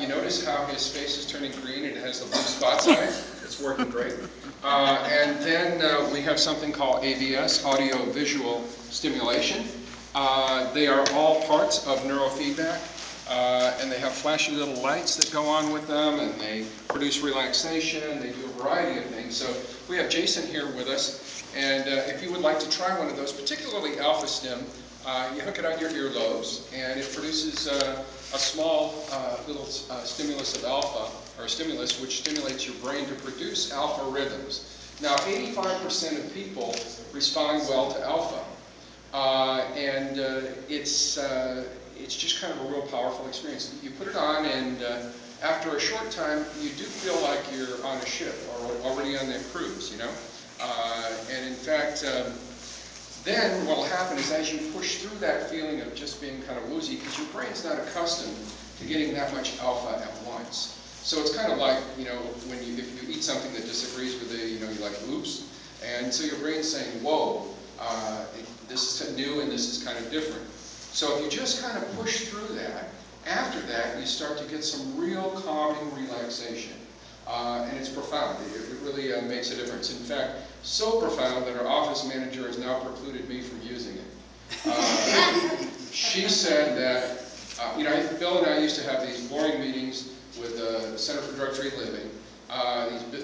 You notice how his face is turning green and it has the blue spots on it? It's working great. And then we have something called AVS, audio visual stimulation. They are all parts of neurofeedback, and they have flashy little lights that go on with them, and they produce relaxation. They do a variety of things. So we have Jason here with us, and if you would like to try one of those, particularly Alpha Stim, you hook it on your earlobes, and it produces a small little stimulus of alpha, or a stimulus which stimulates your brain to produce alpha rhythms. Now, 85% of people respond well to alpha, and it's just kind of a real powerful experience. You put it on, and after a short time, you do feel like you're on a ship or already on that cruise, you know. And in fact, then what will happen is as you push through that feeling of just being kind of woozy, because your brain's not accustomed to getting that much alpha at once. So it's kind of like, you know, when if you eat something that disagrees with it, you know, you're like, oops. And so your brain's saying, whoa, this is new and this is kind of different. So if you just kind of push through that, after that you start to get some real calming relaxation. And it's profound. It really makes a difference. In fact, so profound that our office manager has now precluded me from using it. She said that, you know, Bill and I used to have these boring meetings with the Center for Drug-Free Living.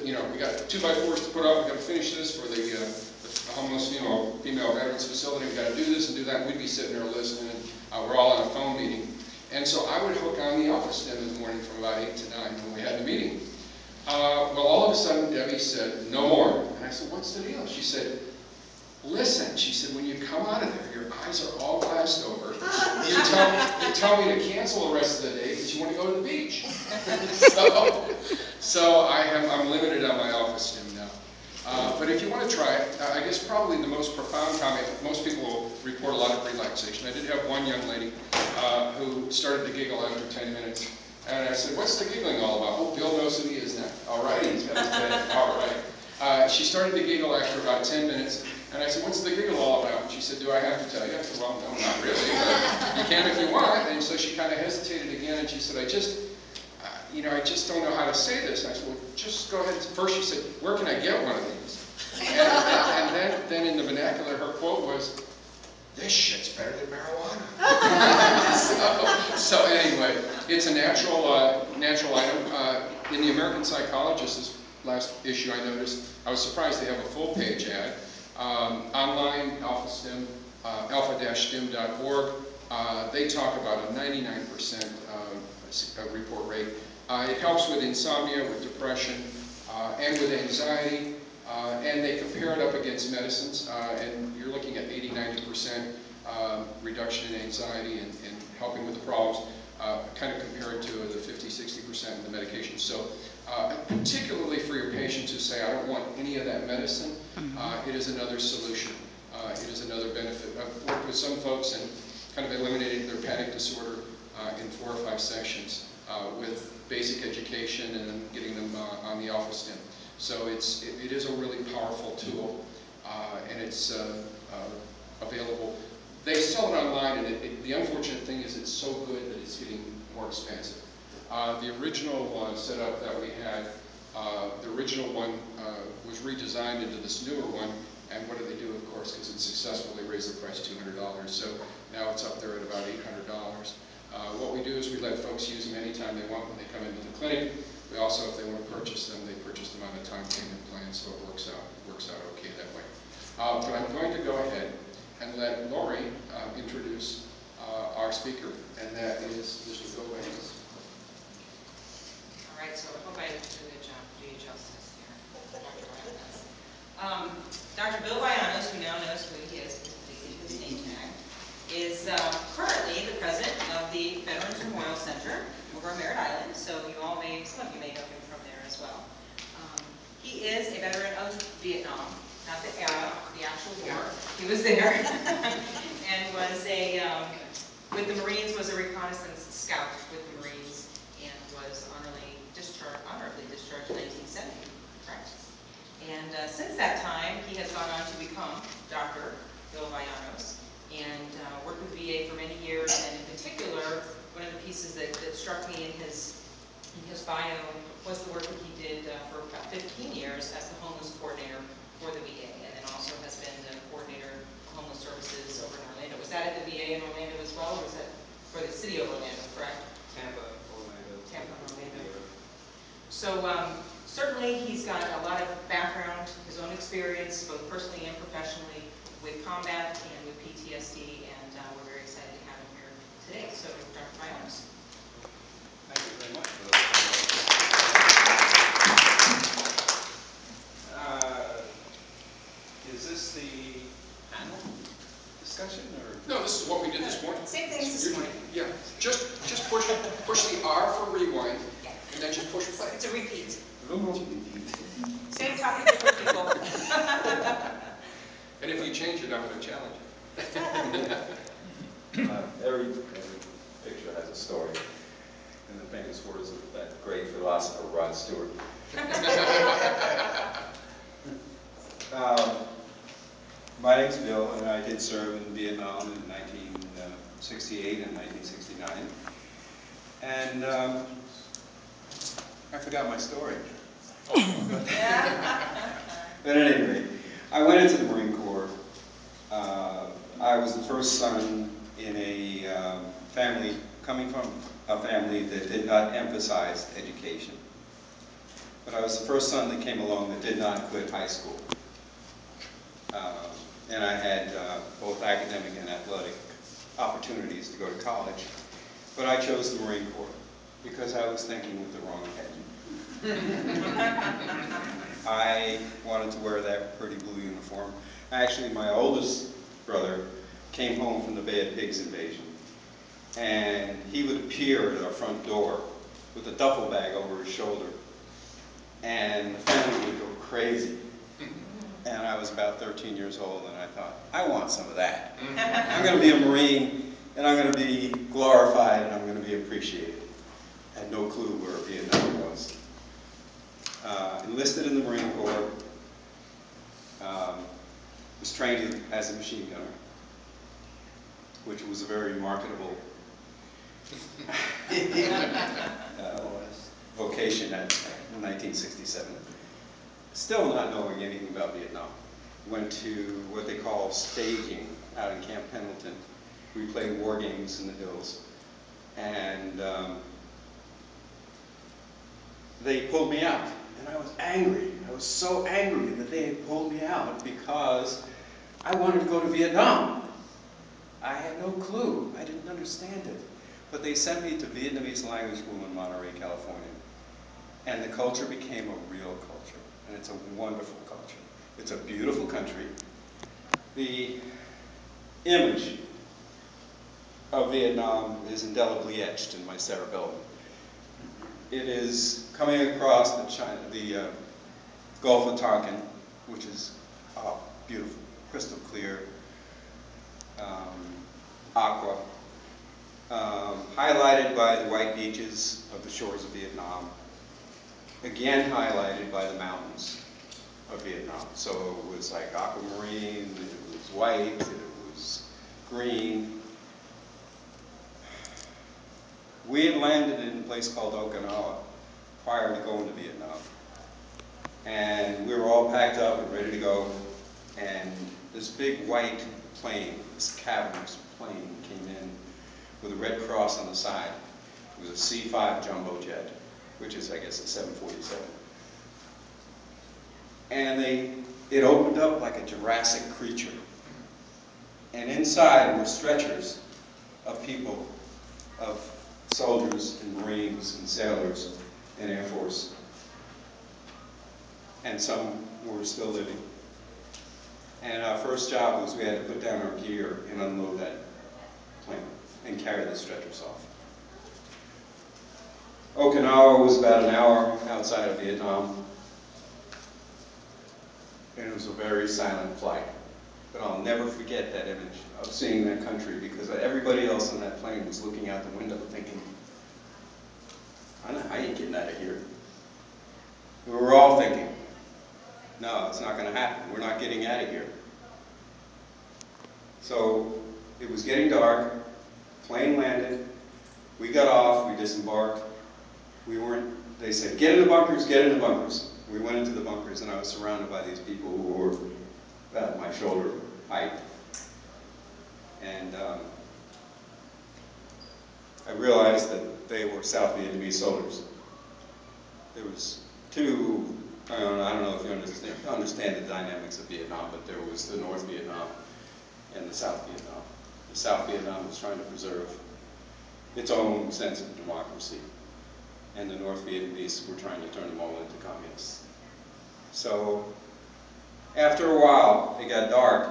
You know, we got 2x4s to put up. We got to finish this for the homeless, you know, female veterans facility. We got to do this and do that. We'd be sitting there listening. We're all on a phone meeting, and so I would hook on the Alpha Stim in the morning from about 8 to 9 when we had the meeting. Well, all of a sudden, Debbie said, no more. And I said, what's the deal? She said, listen, she said, when you come out of there, your eyes are all glassed over. You tell me to cancel the rest of the day because you want to go to the beach. so I'm limited on my Alpha Stim now. But if you want to try it, I guess probably the most profound comment, most people will report a lot of relaxation. I did have one young lady who started to giggle after 10 minutes. And I said, what's the giggling all about? Oh, Bill knows who he is now. All right, he's got his head. All right. She started to giggle after about 10 minutes. And I said, what's the giggle all about? And she said, do I have to tell you? I said, well, no, not really. But you can if you want. And so she kind of hesitated again. And she said, I just don't know how to say this. And I said, well, just go ahead. First she said, where can I get one of these? And then in the vernacular, her quote was, this shit's better than marijuana. so anyway, it's a natural item. In the American Psychologist, this last issue I noticed, I was surprised they have a full page ad. Online, AlphaStim, alpha-stim.org, they talk about a 99% report rate. It helps with insomnia, with depression, and with anxiety. And they compare it up against medicines, and you're looking at 80–90% reduction in anxiety and helping with the problems, kind of compared to the 50–60% in the medication. So particularly for your patients who say, I don't want any of that medicine, it is another solution. It is another benefit. I've worked with some folks and kind of eliminated their panic disorder in 4 or 5 sessions with basic education and then getting them on the Alpha Stim. So it is a really powerful tool, and it's available. They sell it online, and the unfortunate thing is it's so good that it's getting more expensive. The original setup that we had, the original one was redesigned into this newer one, and what did they do, of course, because it's successful, they raised the price $200. So now it's up there at about $800. What we do is we let folks use them anytime they want when they come into the clinic. We also, if they want to purchase them, they purchase them on a time payment plan, so it works out okay that way. But I'm going to go ahead and let Lori introduce our speaker, and that is Mr. Bill Vagianos. All right, so I hope I do a good job, do you justice here, Dr. Vagianos. Dr. Bill Vagianos, who now knows who he is, completely his name tag, is currently the president of the Veterans Memorial Center over on Merritt Island, so some of you may know him from there as well. He is a veteran of Vietnam, not the era, the actual war. He was there and was with the Marines, was a reconnaissance scout with the Marines, and was honorably discharged in 1970, correct? And since that time, he has gone on to become Dr. Bill Vagianos, and worked with VA for many years, and in particular one of the pieces that struck me in his bio was the work that he did for about 15 years as the homeless coordinator for the VA, and then also has been the coordinator for homeless services over in Orlando. Was that at the VA in Orlando as well, or was that for the city of Orlando, correct? Tampa, Orlando. Tampa, Orlando. So certainly he's got a lot of background, his own experience, both personally and professionally, with combat and with PTSD, and we're very excited to have him here today. So, Dr. Vagianos. Thank you very much for those. Is this the panel discussion, or? No, this is what we did this morning. Same thing as this morning. Yeah, just push the R for rewind, and then just push play. It's a repeat. Repeat. Same topic, different people. And if you change it, I'm going to challenge Every picture has a story, in the famous words of that great philosopher Rod Stewart. My name's Bill, and I did serve in Vietnam in 1968 and 1969. And I forgot my story. But at any rate, I went into the Marine Corps. I was the first son in a family, coming from a family that did not emphasize education. But I was the first son that came along that did not quit high school. And I had both academic and athletic opportunities to go to college. But I chose the Marine Corps because I was thinking with the wrong head. I wanted to wear that pretty blue uniform. Actually, my oldest brother came home from the Bay of Pigs invasion. And he would appear at our front door with a duffel bag over his shoulder. And the family would go crazy. And I was about 13 years old, and I thought, I want some of that. I'm going to be a Marine, and I'm going to be glorified, and I'm going to be appreciated. I had no clue where Vietnam was. Enlisted in the Marine Corps. Was trained as a machine gunner, which was a very marketable vocation in 1967. Still not knowing anything about Vietnam. Went to what they call staging out in Camp Pendleton. We played war games in the hills. And they pulled me out. And I was angry. I was so angry that they had pulled me out because I wanted to go to Vietnam. I had no clue. I didn't understand it. But they sent me to Vietnamese language school in Monterey, California. And the culture became a real culture. And it's a wonderful culture. It's a beautiful country. The image of Vietnam is indelibly etched in my cerebellum. It is coming across the Gulf of Tonkin, which is beautiful, crystal clear, aqua, highlighted by the white beaches of the shores of Vietnam, again highlighted by the mountains of Vietnam. So it was like aquamarine, it was white, it was green. We had landed in a place called Okinawa prior to going to Vietnam. And we were all packed up and ready to go. And this big white plane, this cavernous plane, came in with a red cross on the side. It was a C-5 jumbo jet, which is, I guess, a 747. And it opened up like a Jurassic creature. And inside were stretchers of people, of soldiers and Marines and sailors and Air Force. And some were still living. And our first job was we had to put down our gear and unload that plane and carry the stretchers off. Okinawa was about an hour outside of Vietnam. And it was a very silent flight. But I'll never forget that image of seeing that country because everybody else on that plane was looking out the window thinking, I ain't getting out of here. We were all thinking, no, it's not going to happen. We're not getting out of here. So it was getting dark, plane landed, We got off, we disembarked. They said, get in the bunkers, get in the bunkers. We went into the bunkers, and I was surrounded by these people who were about my shoulder height. And I realized that they were South Vietnamese soldiers. There was two, I don't know if you understand the dynamics of Vietnam, but there was the North Vietnam and the South Vietnam. The South Vietnam was trying to preserve its own sense of democracy, and the North Vietnamese were trying to turn them all into communists. So after a while, it got dark,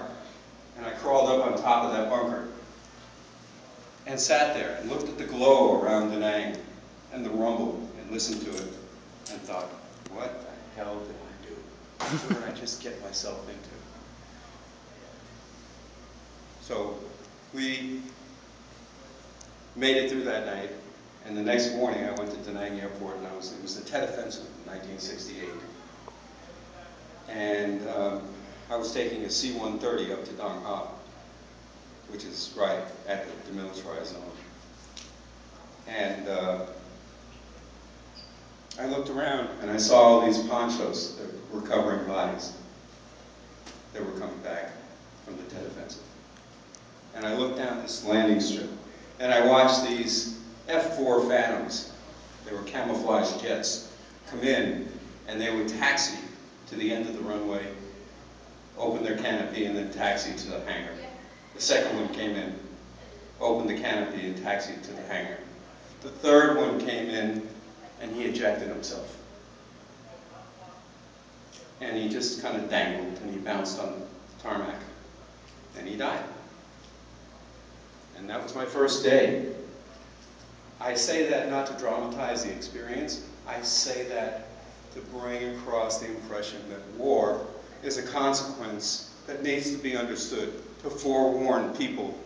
and I crawled up on top of that bunker and sat there and looked at the glow around Da Nang and the rumble and listened to it and thought, what the hell did I do? What did I just get myself into? So we made it through that night, and the next morning I went to Da Nang Airport, and it was the Tet Offensive in 1968. And I was taking a C-130 up to Dong Ha, which is right at the demilitarized zone. And I looked around, and I saw all these ponchos that were covering bodies that were coming back from the Tet Offensive. And I looked down this landing strip, and I watched these F-4 Phantoms, they were camouflage jets, come in, and they would taxi to the end of the runway, open their canopy, and then taxi to the hangar. The second one came in, opened the canopy, and taxied to the hangar. The third one came in, and he ejected himself. And he just kind of dangled, and he bounced on the tarmac, and he died. And that was my first day. I say that not to dramatize the experience. I say that to bring across the impression that war is a consequence that needs to be understood, to forewarn people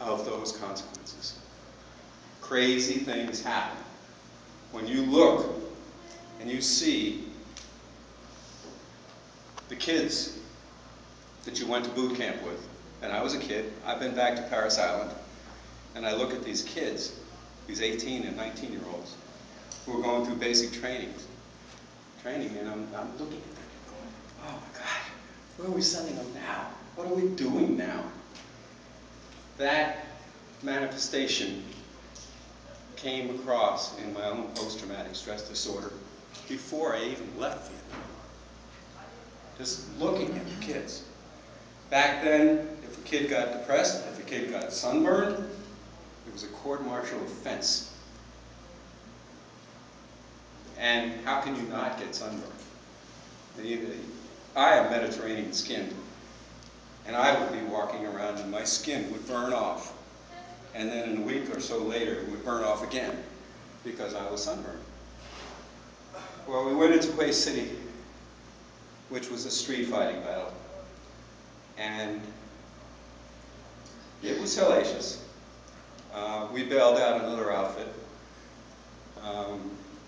of those consequences. Crazy things happen. When you look and you see the kids that you went to boot camp with, and I was a kid, I've been back to Paris Island, and I look at these kids, these 18 and 19-year-olds, who are going through basic training, and I'm looking at them going, oh my God, where are we sending them now? What are we doing now? That manifestation came across in my own post-traumatic stress disorder before I even left Vietnam. Just looking at the kids. Back then, if a kid got depressed, if a kid got sunburned, it was a court-martial offense. And how can you not get sunburned? I have Mediterranean skin, and I would be walking around and my skin would burn off. And then in a week or so later, it would burn off again because I was sunburned. Well, we went into Hue City, which was a street fighting battle. And it was hellacious. We bailed out another outfit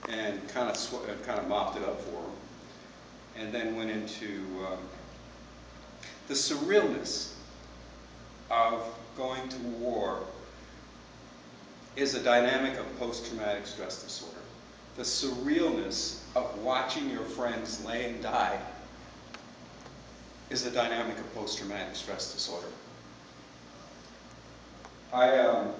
and kind of mopped it up for them. And then went into the surrealness of going to war is a dynamic of post-traumatic stress disorder. The surrealness of watching your friends lay and die is a dynamic of post-traumatic stress disorder. Right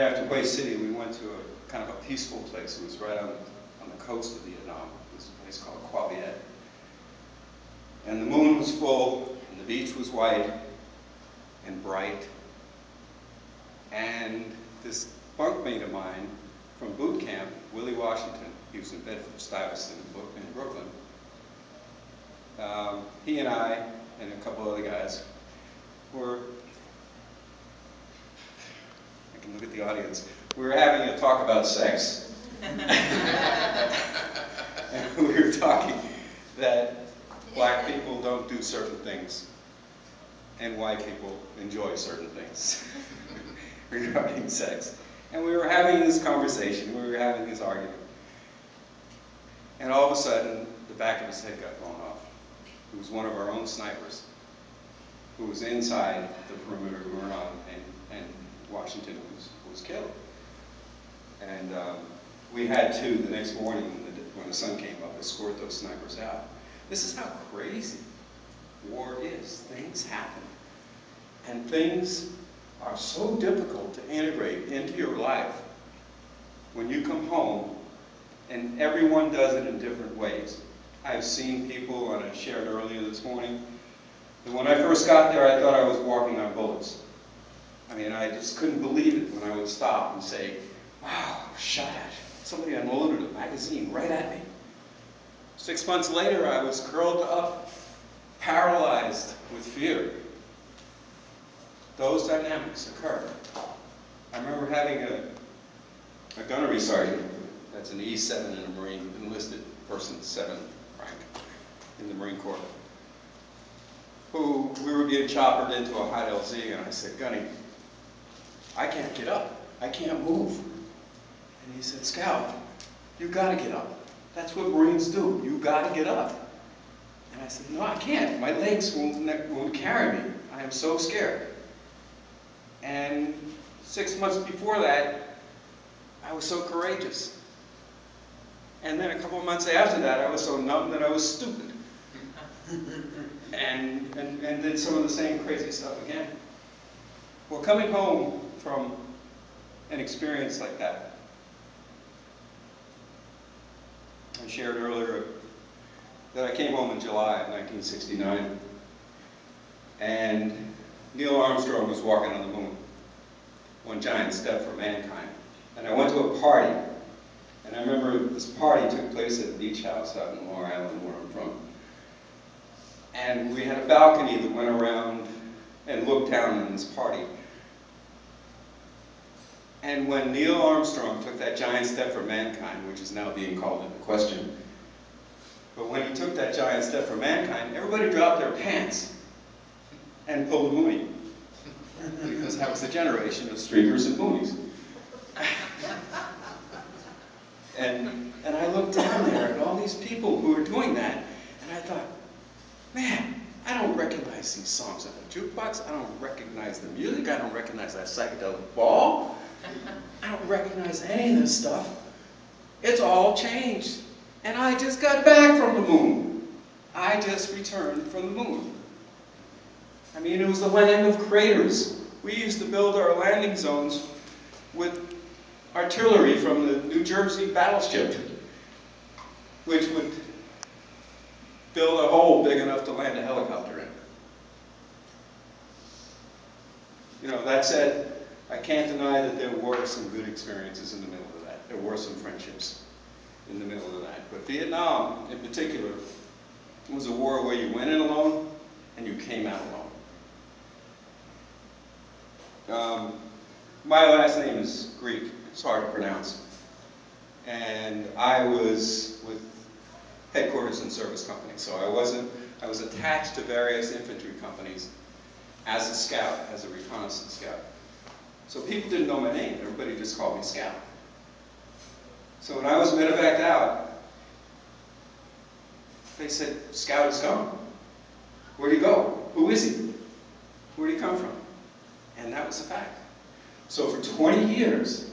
after Hue City, we went to a kind of a peaceful place. It was right on the coast of Vietnam. It was a place called Qua Viet. And the moon was full, and the beach was white and bright. And this bunkmate of mine from boot camp, Willie Washington, he was in Bedford-Stuyvesant in Brooklyn. He and I and a couple other guys were, I can look at the audience, we were having a talk about sex. And we were talking that black people don't do certain things and white people enjoy certain things regarding sex. And we were having this conversation, we were having this argument. And all of a sudden, the back of his head got blown off. It was one of our own snipers who was inside the perimeter we were on, and Washington was killed. And we had to, the next morning when the sun came up, escort those snipers out. This is how crazy war is. Things happen. And things are so difficult to integrate into your life when you come home, and everyone does it in different ways. I've seen people, and I shared earlier this morning, that when I first got there, I thought I was walking on bullets. I mean, I just couldn't believe it when I would stop and say, wow, I was shot at. Somebody unloaded a magazine right at me. 6 months later, I was curled up, paralyzed with fear. Those dynamics occur. I remember having a gunnery sergeant, that's an E7 in a Marine, enlisted person, 7 rank in the Marine Corps, who we were being choppered into a hot LZ, and I said, Gunny, I can't get up. I can't move. And he said, Scout, you gotta get up. That's what Marines do. You gotta get up. And I said, no, I can't. My legs won't carry me. I am so scared. And 6 months before that, I was so courageous. And then a couple of months after that, I was so numb that I was stupid. and did some of the same crazy stuff again. Well, coming home from an experience like that, I shared earlier that I came home in July of 1969, and Neil Armstrong was walking on the moon, one giant step for mankind. And I went to a party, and I remember this party took place at a beach house out in Long Island, where I'm from. And we had a balcony that went around and looked down on this party. And when Neil Armstrong took that giant step for mankind, which is now being called into question, but when he took that giant step for mankind, everybody dropped their pants and pulled a moonie. Because that was the generation of streakers and moonies. And I looked down there at all these people who were doing that, and I thought, man, I don't recognize these songs on the jukebox. I don't recognize the music. I don't recognize that psychedelic ball. I don't recognize any of this stuff. It's all changed. And I just got back from the moon. I just returned from the moon. I mean, it was the land of craters. We used to build our landing zones with artillery from the New Jersey battleship, which would build a hole big enough to land a helicopter in. You know, that said, I can't deny that there were some good experiences in the middle of that. There were some friendships in the middle of that. But Vietnam, in particular, was a war where you went in alone and you came out alone. My last name is Greek. It's hard to pronounce. And I was with headquarters and service companies, so I was attached to various infantry companies as a scout, as a reconnaissance scout. So people didn't know my name. Everybody just called me Scout. So when I was medevaced out, they said, Scout is gone. Where'd he go? Who is he? Where'd he come from? And that was a fact. So for 20 years,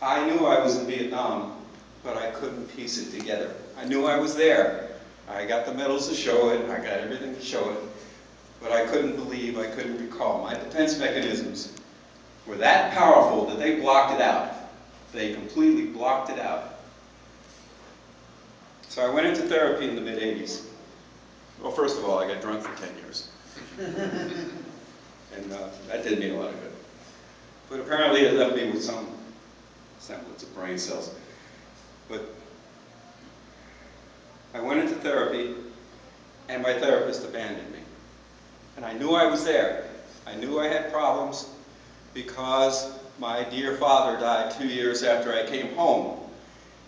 I knew I was in Vietnam, but I couldn't piece it together. I knew I was there. I got the medals to show it, I got everything to show it, but I couldn't believe, I couldn't recall. My defense mechanisms were that powerful that they blocked it out. They completely blocked it out. So I went into therapy in the mid-'80s. Well, first of all, I got drunk for 10 years. And that did me a lot of good. But apparently it left me with some semblance of brain cells. But I went into therapy, and my therapist abandoned me. And I knew I was there. I knew I had problems because my dear father died 2 years after I came home.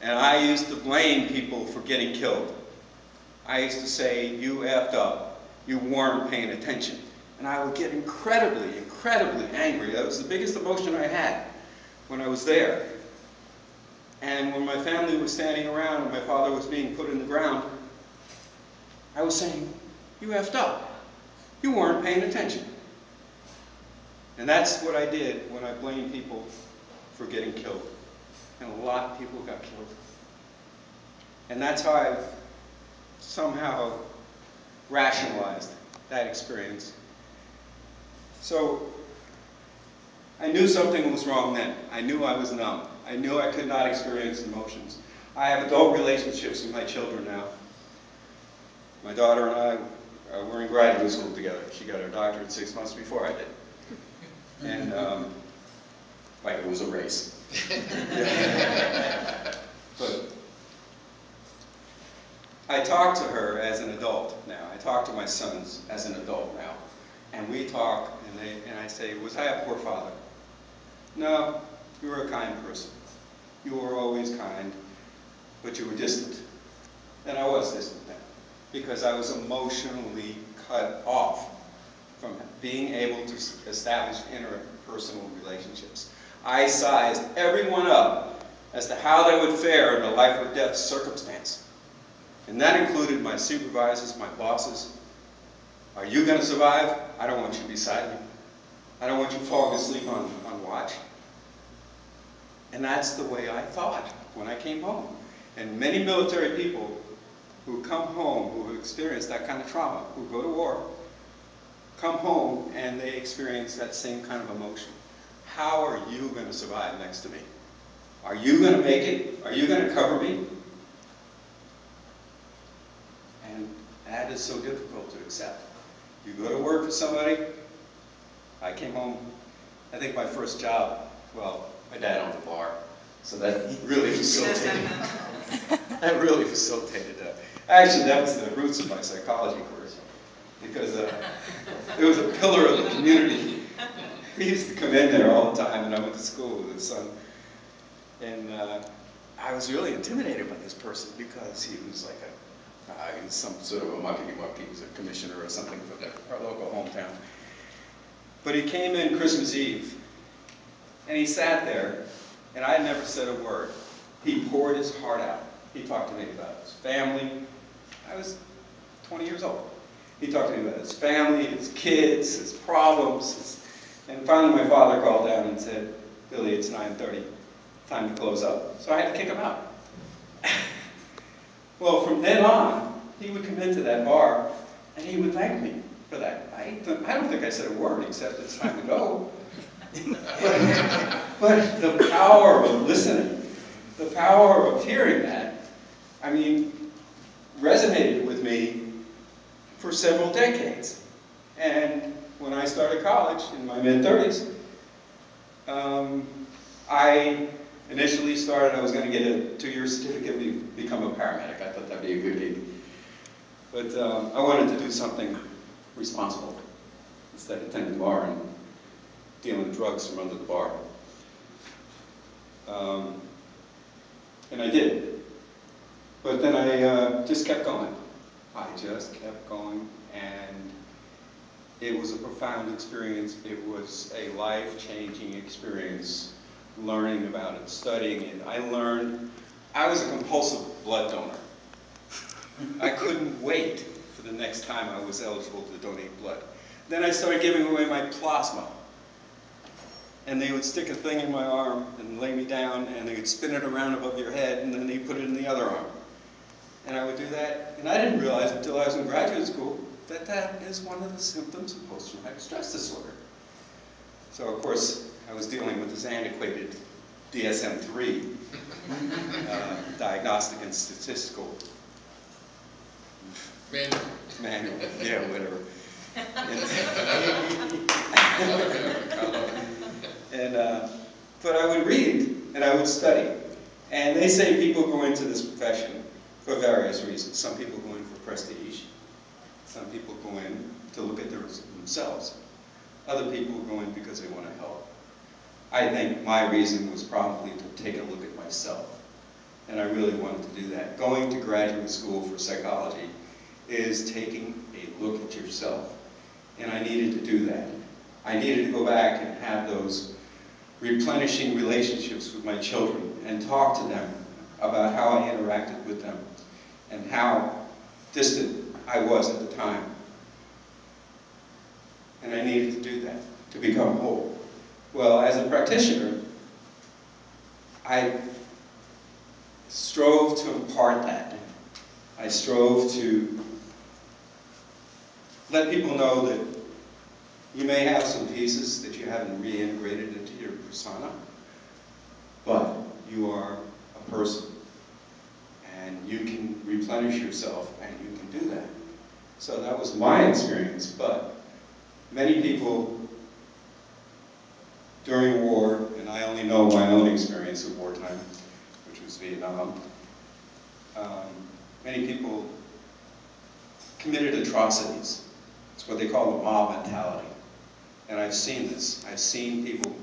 And I used to blame people for getting killed. I used to say, you effed up. You weren't paying attention. And I would get incredibly, incredibly angry. That was the biggest emotion I had when I was there. And when my family was standing around and my father was being put in the ground, I was saying, you effed up. You weren't paying attention. And that's what I did when I blamed people for getting killed. And a lot of people got killed. And that's how I somehow rationalized that experience. So I knew something was wrong then. I knew I was numb. I knew I could not experience emotions. I have adult relationships with my children now. My daughter and I were in graduate school together. She got her doctorate 6 months before I did. And like it was a race. But I talk to her as an adult now. I talk to my sons as an adult now. And we talk, and I say, was I a poor father? No, you were a kind person. You were always kind, but you were distant. And I was distant then, because I was emotionally cut off from being able to establish interpersonal relationships. I sized everyone up as to how they would fare in a life or death circumstance. And that included my supervisors, my bosses. Are you going to survive? I don't want you beside me. I don't want you falling asleep on watch. And that's the way I thought when I came home. And many military people who come home, who have experienced that kind of trauma, who go to war, come home and they experience that same kind of emotion. How are you going to survive next to me? Are you going to make it? Are you going to cover me? And that is so difficult to accept. You go to work for somebody. I came home, I think my first job, well, my dad owned a bar, so that really facilitated that really facilitated that. Actually, that was the roots of my psychology course, because it was a pillar of the community. We used to come in there all the time, and I went to school with his son. And I was really intimidated by this person because he was like he was some sort of a mucky-mucky. He was a commissioner or something for our local hometown. But he came in Christmas Eve, and he sat there, and I had never said a word. He poured his heart out. He talked to me about his family. I was 20 years old. He talked to me about his family, his kids, his problems. And finally my father called down and said, Billy, it's 9:30. Time to close up. So I had to kick him out. Well, from then on, he would come into that bar, and he would thank me for that. I don't think I said a word except it's time to go. But the power of listening, the power of hearing that, I mean, resonated with me for several decades. And when I started college in my mid-30s, I initially I was going to get a 2-year certificate and become a paramedic. I thought that'd be a good gig. But I wanted to do something responsible instead of tending the bar and dealing drugs from under the bar. And I did. But then I just kept going. I just kept going, and it was a profound experience. It was a life-changing experience, learning about it, studying it. I was a compulsive blood donor. I couldn't wait for the next time I was eligible to donate blood. Then I started giving away my plasma. And they would stick a thing in my arm and lay me down, and they would spin it around above your head, and then they put it in the other arm. And I would do that, and I didn't realize until I was in graduate school that that is one of the symptoms of post-traumatic stress disorder. So, of course, I was dealing with this antiquated DSM-3, diagnostic and statistical manual, yeah, whatever. But I would read and I would study. And they say people go into this profession for various reasons. Some people go in for prestige. Some people go in to look at themselves. Other people go in because they want to help. I think my reason was probably to take a look at myself. And I really wanted to do that. Going to graduate school for psychology is taking a look at yourself. And I needed to do that. I needed to go back and have those replenishing relationships with my children and talk to them about how I interacted with them and how distant I was at the time. And I needed to do that. to become whole? Well, as a practitioner, I strove to impart that. I strove to let people know that you may have some pieces that you haven't reintegrated into your persona, but you are a person, and you can replenish yourself, and you can do that. So that was my experience, but many people during war, and I only know my own experience of wartime, which was Vietnam, many people committed atrocities. It's what they call the mob mentality. And I've seen this. I've seen people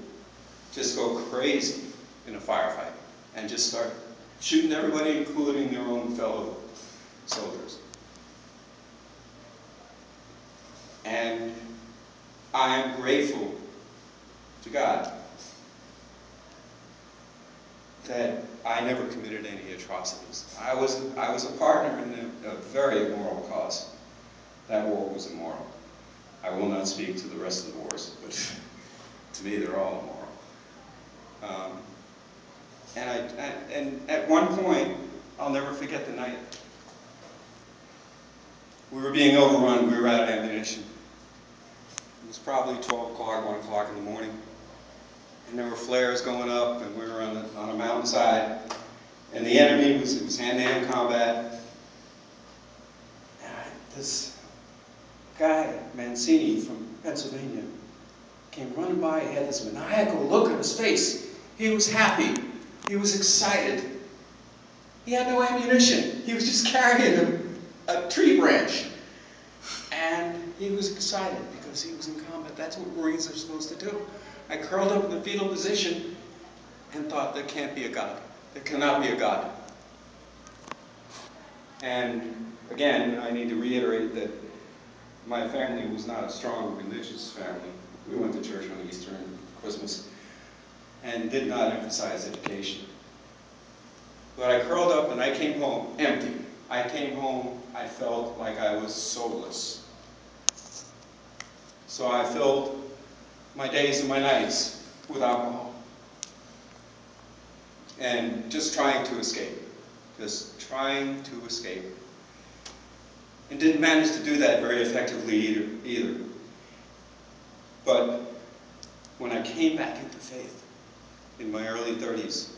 just go crazy in a firefight and just start shooting everybody, including their own fellow soldiers. And I am grateful to God that I never committed any atrocities. I was a partner in a very immoral cause. That war was immoral. I will not speak to the rest of the wars, but to me they're all immoral. And at one point, I'll never forget the night. We were being overrun, we were out of ammunition. It was probably 12 o'clock, 1 o'clock in the morning. And there were flares going up, and we were on a mountainside. And the enemy was hand-to-hand combat. And this guy, Mancini from Pennsylvania, came running by. He had this maniacal look on his face. He was happy. He was excited. He had no ammunition. He was just carrying a tree branch. And he was excited because he was in combat. That's what Marines are supposed to do. I curled up in the fetal position and thought, there can't be a God. There cannot be a God. And again, I need to reiterate that my family was not a strong religious family. We went to church on Easter and Christmas and did not emphasize education. But I curled up and I came home empty. I came home, I felt like I was soulless. So I filled my days and my nights with alcohol. And just trying to escape. Just trying to escape. And didn't manage to do that very effectively either. But when I came back into faith in my early 30s,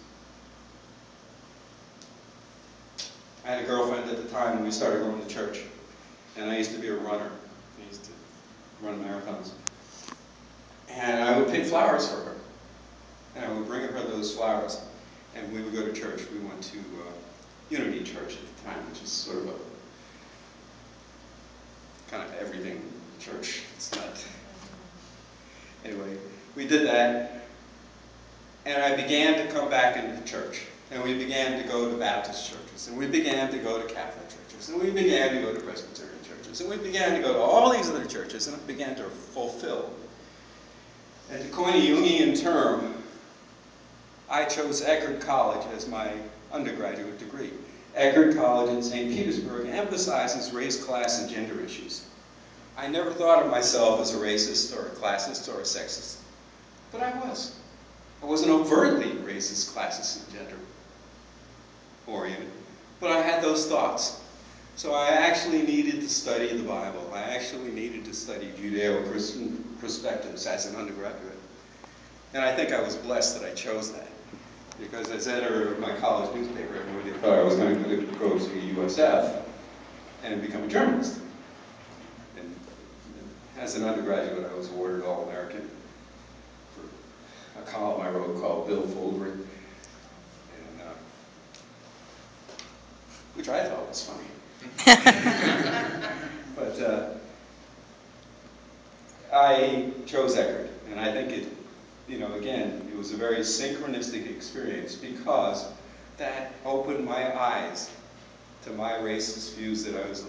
I had a girlfriend at the time when we started going to church. And I used to be a runner. I used to run marathons. And I would pick flowers for her. And I would bring her those flowers. And we would go to church. We went to Unity Church at the time, which is sort of a kind of everything church. It's not. Anyway, we did that. And I began to come back into church. And we began to go to Baptist churches. And we began to go to Catholic churches. And we began to go to Presbyterian churches. And we began to go to all these other churches. And it began to fulfill. And to coin a Jungian term, I chose Eckerd College as my undergraduate degree. Eckerd College in St. Petersburg emphasizes race, class, and gender issues. I never thought of myself as a racist or a classist or a sexist, but I was. I wasn't overtly racist, classist, and gender oriented, but I had those thoughts. So I actually needed to study the Bible. I actually needed to study Judeo-Christian perspectives as an undergraduate. And I think I was blessed that I chose that. Because as editor of my college newspaper, everybody thought I was going to go to USF and become a journalist. And as an undergraduate, I was awarded All-American for a column I wrote called Bill Fulbright, and, which I thought was funny. But I chose Eckerd, and I think it, again, it was a very synchronistic experience because that opened my eyes to my racist views that I was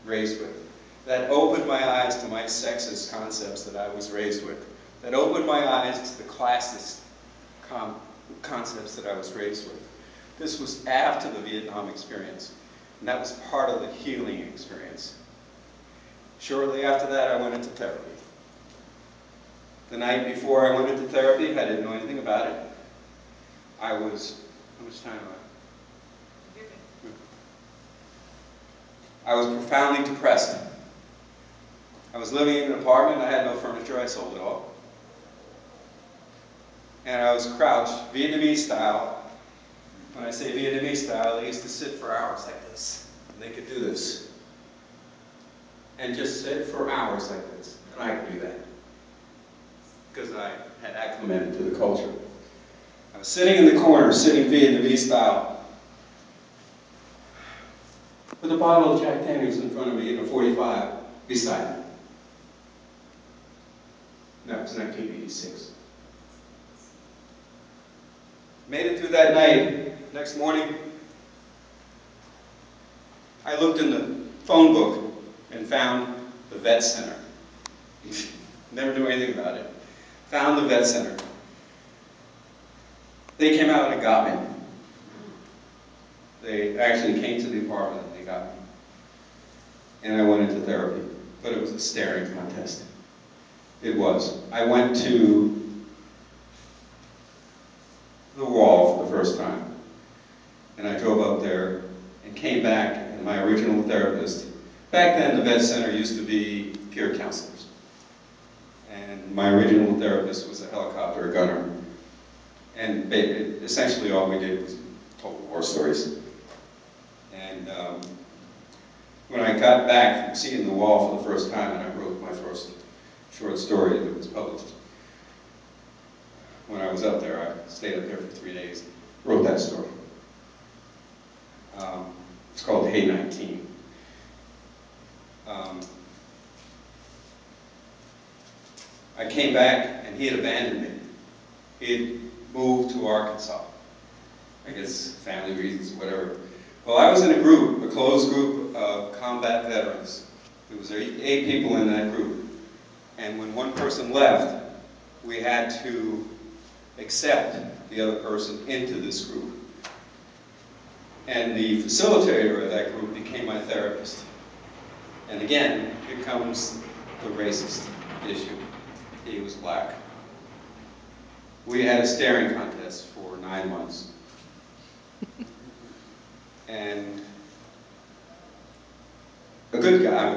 raised with. That opened my eyes to my sexist concepts that I was raised with. That opened my eyes to the classist concepts that I was raised with. This was after the Vietnam experience, and that was part of the healing experience. Shortly after that, I went into therapy. The night before I went into therapy, I didn't know anything about it. I was, how much time am I? I was profoundly depressed. I was living in an apartment, I had no furniture, I sold it all. And I was crouched, Vietnamese style. When I say Vietnamese style, they used to sit for hours like this. And they could do this. And just sit for hours like this. And I could do that. Because I had acclimated to the culture. I was sitting in the corner, sitting Vietnamese style, with a bottle of Jack Daniels in front of me and a 45 beside me. That was 1986. Made it through that night. Next morning, I looked in the phone book and found the vet center. Never knew anything about it. Found the vet center. They came out and got me. They actually came to the apartment and they got me. And I went into therapy. But it was a staring contest. It was. I went to the wall for the first time. And I drove up there and came back, and my original therapist, back then the vet center used to be peer counselors. And my original therapist was a helicopter gunner. And essentially all we did was told war stories. And when I got back from seeing the wall for the first time, and I wrote my first short story that was published, when I was up there, I stayed up there for 3 days, wrote that story. It's called Hey 19. I came back and he had abandoned me. He had moved to Arkansas. I guess family reasons, whatever. Well, I was in a group, a closed group of combat veterans. There was 8 people in that group. And when one person left, we had to accept the other person into this group. And the facilitator of that group became my therapist. And again, here comes the racist issue. He was black. We had a staring contest for 9 months. And a good guy,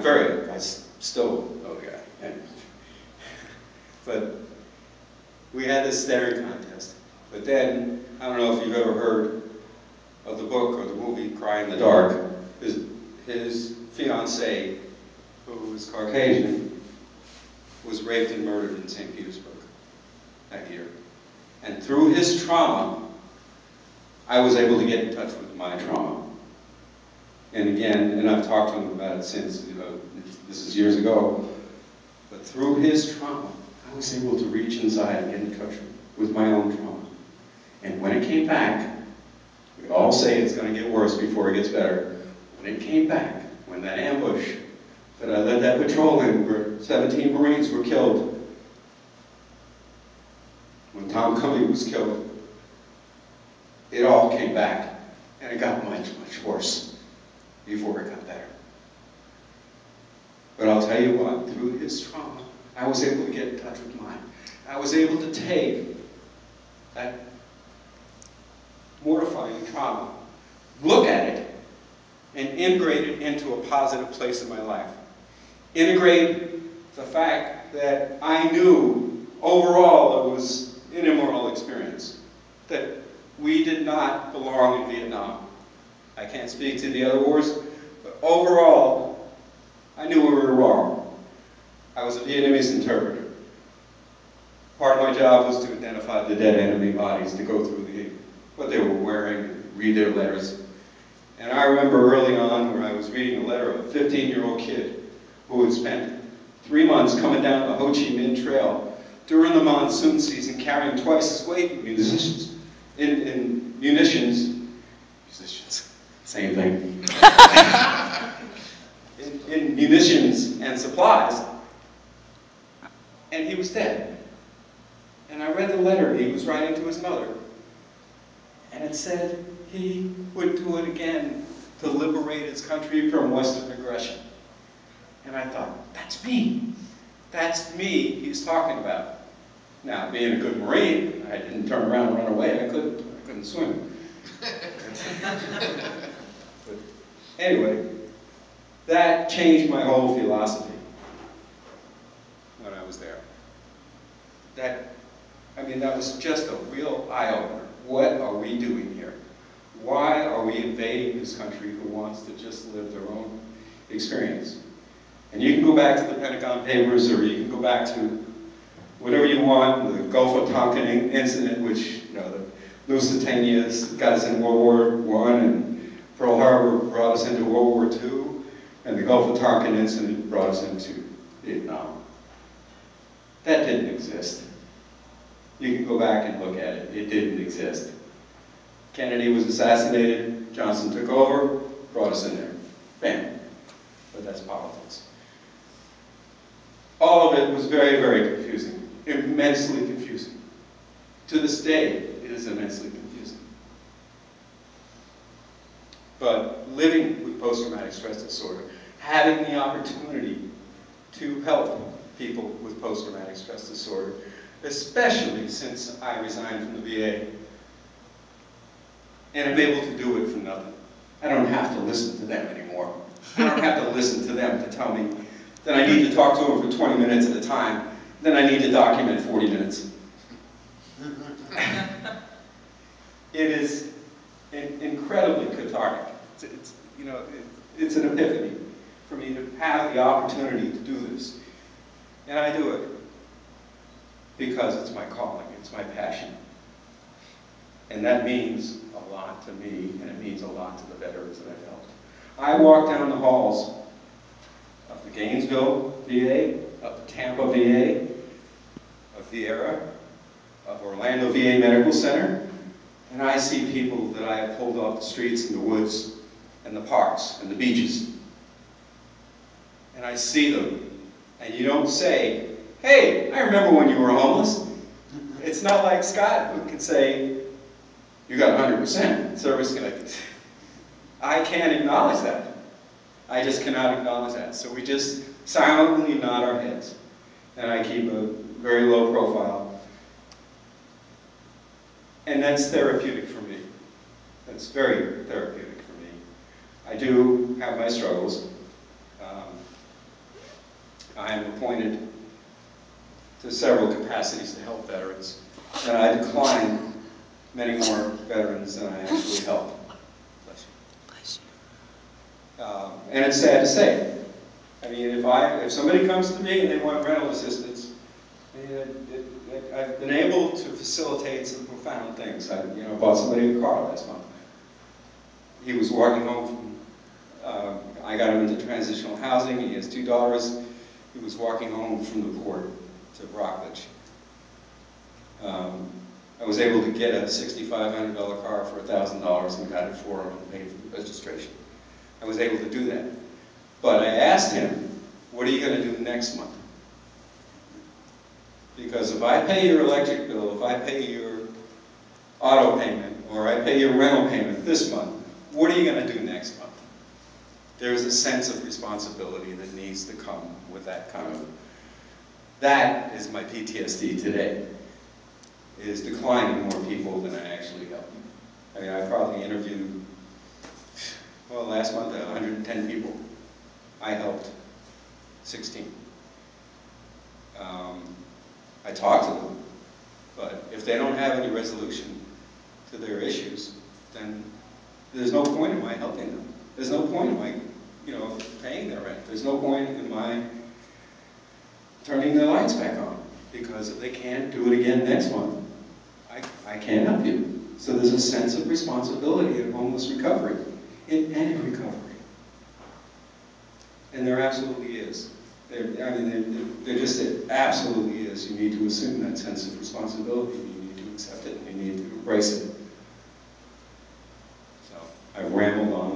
I still know the guy. But we had this staring contest. But then, I don't know if you've ever heard of the book or the movie Cry in the Dark. His fiancée, who was Caucasian, was raped and murdered in St. Petersburg that year. And through his trauma, I was able to get in touch with my trauma. And again, and I've talked to him about it since, this is years ago, but through his trauma, I was able to reach inside and get in touch with my own trauma. And when it came back, we all say it's going to get worse before it gets better. When it came back, when that ambush that I led that patrol in, where 17 Marines were killed, when Tom Cummey was killed, it all came back, and it got much, much worse before it got better. But I'll tell you what, through his trauma, I was able to get in touch with mine. I was able to take that mortifying trauma, look at it, and integrate it into a positive place in my life. Integrate the fact that I knew overall it was an immoral experience, that we did not belong in Vietnam. I can't speak to the other wars, but overall, I knew we were wrong. I was a Vietnamese interpreter. Part of my job was to identify the dead enemy bodies, to go through what they were wearing, read their letters. And I remember early on where I was reading a letter of a 15-year-old kid who had spent 3 months coming down the Ho Chi Minh Trail during the monsoon season, carrying twice his weight in munitions, same thing, in munitions and supplies, and he was dead. And I read the letter he was writing to his mother, and it said he would do it again to liberate his country from Western aggression. And I thought, that's me. That's me he's talking about. Now, being a good Marine, I didn't turn around and run away. I couldn't swim. But anyway, that changed my whole philosophy when I was there. That was just a real eye-opener. What are we doing here? Why are we invading this country who wants to just live their own experience? And you can go back to the Pentagon Papers, or you can go back to whatever you want, the Gulf of Tonkin incident, which, the Lusitanias got us in World War I, and Pearl Harbor brought us into World War II, and the Gulf of Tonkin incident brought us into Vietnam. That didn't exist. You can go back and look at it. It didn't exist. Kennedy was assassinated, Johnson took over, brought us in there. Bam. But that's politics. All of it was very, very confusing. Immensely confusing. To this day, it is immensely confusing. But living with post-traumatic stress disorder, having the opportunity to help people with post-traumatic stress disorder, especially since I resigned from the VA, and I'm able to do it for nothing. I don't have to listen to them anymore. I don't have to listen to them to tell me that I need to talk to them for 20 minutes at a time, then I need to document 40 minutes. It is incredibly cathartic. It's an epiphany for me to have the opportunity to do this. And I do it because it's my calling, it's my passion. And that means a lot to me, and it means a lot to the veterans that I've helped. I walk down the halls of the Gainesville VA, of the Tampa VA, of Viera, of Orlando VA Medical Center, and I see people that I have pulled off the streets and the woods and the parks and the beaches. And I see them, and you don't say, hey, I remember when you were homeless. It's not like Scott, who can say, you got 100% service connected. I can't acknowledge that. I just cannot acknowledge that. So we just silently nod our heads. And I keep a very low profile. And that's therapeutic for me. That's very therapeutic for me. I do have my struggles. I am appointed to several capacities to help veterans. And I decline many more veterans than I actually help. Bless you. And it's sad to say. I mean, if somebody comes to me and they want rental assistance, I've been able to facilitate some profound things. I bought somebody a car last month. He was walking home from, I got him into transitional housing. He has 2 daughters. He was walking home from the port to Rockledge. I was able to get a $6,500 car for $1,000 and got it for him and paid for the registration. I was able to do that. But I asked him, what are you going to do next month? Because if I pay your electric bill, if I pay your auto payment, or I pay your rental payment this month, what are you going to do next month? There's a sense of responsibility that needs to come with that kind of. That is my PTSD today. It is declining more people than I actually help. I mean, I probably interviewed, well, last month, 110 people. I helped 16. I talked to them, but if they don't have any resolution to their issues, then there's no point in my helping them. There's no point in my, paying their rent. There's no point in my turning their lights back on, because if they can't do it again next month, I can't help you. So there's a sense of responsibility in homeless recovery, in any recovery. And there absolutely is. There just it absolutely is. You need to assume that sense of responsibility. You need to accept it, and you need to embrace it. So I've rambled on